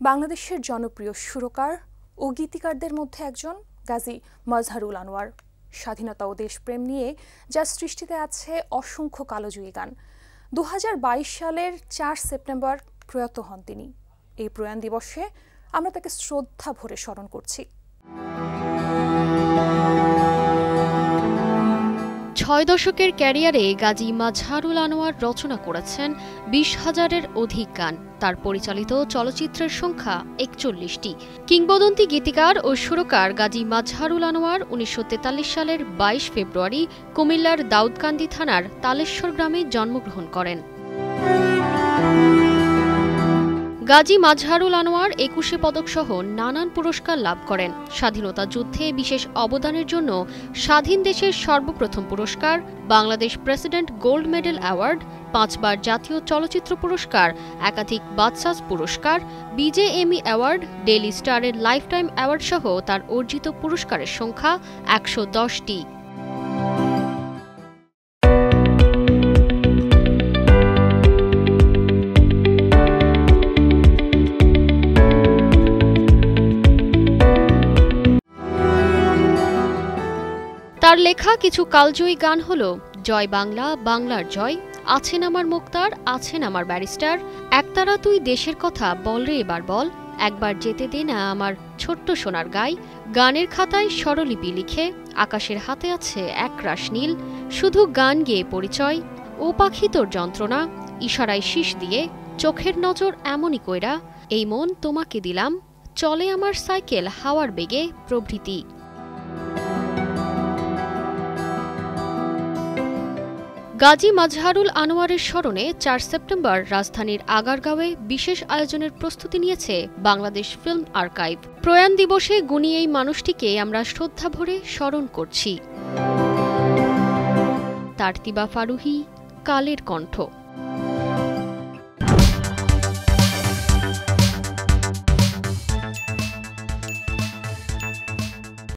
বাংলাদেশের জনপ্রিয় সুরকার ও গীতিকারদের মধ্যে একজন গাজী মাজহারুল আনোয়ার। স্বাধীনতা ও দেশপ্রেম নিয়ে যার সৃষ্টিতে আছে অসংখ্য কালোজয়ী গান। 2022 সালের 4 সেপ্টেম্বর প্রয়াত হন তিনি। এই প্রয়াণ দিবসে আমরা তাকে শ্রদ্ধা ভরে স্মরণ করছি। 6 দশকের ক্যারিয়ারে গাজী মাজহারুল আনোয়ার রচনা করেছেন 20,000-এর অধিক গান। তার পরিচালিত চলচ্চিত্রের সংখ্যা 41টি। কিংবদন্তি গীতিকার ও সুরকার গাজী মাজহারুল আনোয়ার 1943 সালের 22 ফেব্রুয়ারি কুমিল্লার দাউদকান্দি থানার তালেশ্বর গ্রামে জন্মগ্রহণ করেন। গাজী মাজহারুল আনোয়ার 21শে পদকসহ নানান পুরস্কার লাভ করেন। স্বাধীনতা যুদ্ধে বিশেষ অবদানের জন্য স্বাধীন দেশের সর্বপ্রথম পুরস্কার, Bangladesh president gold medal award, 5 বার জাতীয় চলচ্চিত্র পুরস্কার, একাধিক বাচসাস পুরস্কার, বিজেএমই অ্যাওয়ার্ড, ডেইলি স্টারের লাইফটাইম অ্যাওয়ার্ড সহ তার অর্জিত পুরস্কারের সংখ্যা 110টি। তার লেখা কিছু কালজয়ী গান হল জয় বাংলা, বাংলার জয়, আছেন আমার মুক্তার, আছেন আমার ব্যারিস্টার, একতারা তুই দেশের কথা বল রে এবার বল, একবার যেতে দে না আমার ছোট্ট সোনার গাই, গানের খাতায় স্বরলিপি লিখে, আকাশের হাতে আছে একরাশ নীল, শুধু গান গেয়ে পরিচয়, ও পাখি তোর যন্ত্রণা, ইশারায় শীষ দিয়ে, চোখের নজর এমনই কইরা, এই মন তোমাকে দিলাম, চলে আমার সাইকেল হাওয়ার বেগে প্রভৃতি। গাজী মাজহারুল আনোয়ারের স্মরণে 4 সেপ্টেম্বর রাজধানীর আগারগাঁওয়ে বিশেষ আয়োজনের প্রস্তুতি নিয়েছে বাংলাদেশ ফিল্ম আর্কাইভ। প্রয়াণ দিবসে গুণী এই মানুষটিকে আমরা শ্রদ্ধা ভরে স্মরণ করছি। তারতিবা ফারুহী, কালের কণ্ঠ।